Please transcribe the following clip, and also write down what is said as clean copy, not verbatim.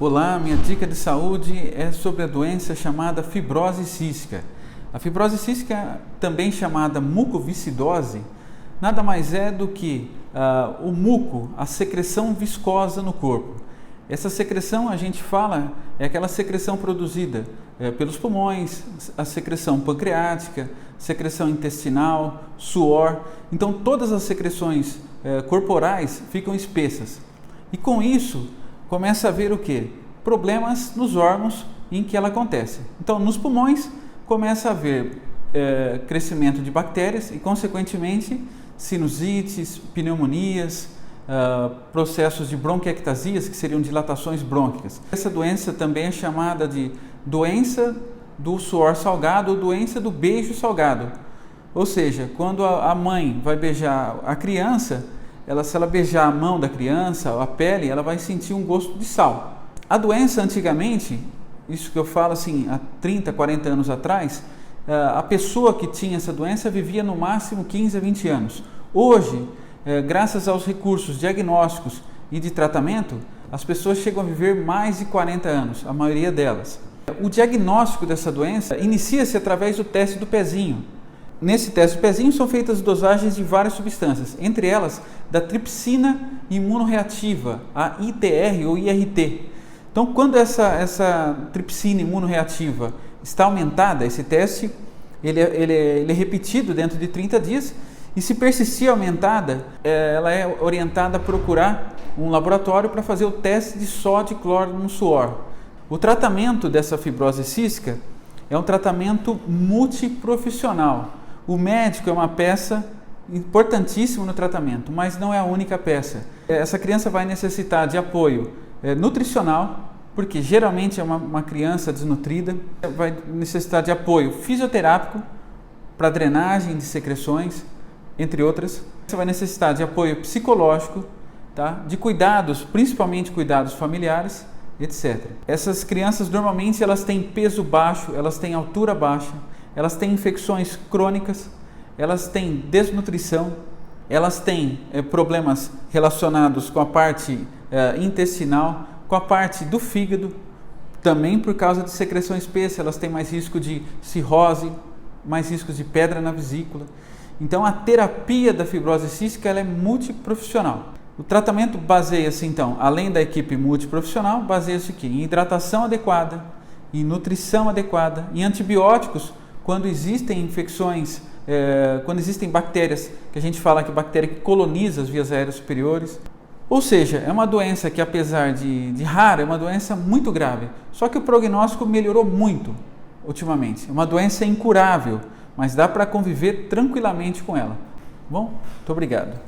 Olá, minha dica de saúde é sobre a doença chamada fibrose cística. A fibrose cística, também chamada mucoviscidose, nada mais é do que o muco, a secreção viscosa no corpo. Essa secreção, a gente fala, é aquela secreção produzida pelos pulmões, a secreção pancreática, secreção intestinal, suor. Então, todas as secreções corporais ficam espessas. E com isso, começa a haver o quê? Problemas nos órgãos em que ela acontece. Então, nos pulmões, começa a haver crescimento de bactérias e, consequentemente, sinusites, pneumonias, processos de bronquiectasias, que seriam dilatações brônquicas. Essa doença também é chamada de doença do suor salgado ou doença do beijo salgado. Ou seja, quando a mãe vai beijar a criança, se ela beijar a mão da criança, a pele, ela vai sentir um gosto de sal. A doença, antigamente, isso que eu falo assim, há 30, 40 anos atrás, a pessoa que tinha essa doença vivia no máximo 15 a 20 anos. Hoje, graças aos recursos diagnósticos e de tratamento, as pessoas chegam a viver mais de 40 anos, a maioria delas. O diagnóstico dessa doença inicia-se através do teste do pezinho. Nesse teste do pezinho são feitas dosagens de várias substâncias, entre elas da tripsina imunorreativa, a ITR ou IRT. Então, quando essa tripsina imunorreativa está aumentada, esse teste ele é repetido dentro de 30 dias e, se persistir aumentada, ela é orientada a procurar um laboratório para fazer o teste de sódio e cloro no suor. O tratamento dessa fibrose cística é um tratamento multiprofissional. O médico é uma peça importantíssima no tratamento, mas não é a única peça. Essa criança vai necessitar de apoio nutricional, porque geralmente é uma criança desnutrida, vai necessitar de apoio fisioterápico para drenagem de secreções, entre outras. Você vai necessitar de apoio psicológico, tá? De cuidados, principalmente cuidados familiares, etc. Essas crianças normalmente elas têm peso baixo, elas têm altura baixa, elas têm infecções crônicas, elas têm desnutrição, elas têm problemas relacionados com a parte intestinal, com a parte do fígado, também por causa de secreção espessa, elas têm mais risco de cirrose, mais risco de pedra na vesícula. Então, a terapia da fibrose cística ela é multiprofissional. O tratamento baseia-se, então, além da equipe multiprofissional, baseia-se em hidratação adequada, em nutrição adequada, em antibióticos, quando existem infecções, quando existem bactérias, que a gente fala que bactéria que coloniza as vias aéreas superiores. Ou seja, é uma doença que, apesar de rara, é uma doença muito grave. Só que o prognóstico melhorou muito ultimamente. É uma doença incurável, mas dá para conviver tranquilamente com ela. Bom, muito obrigado.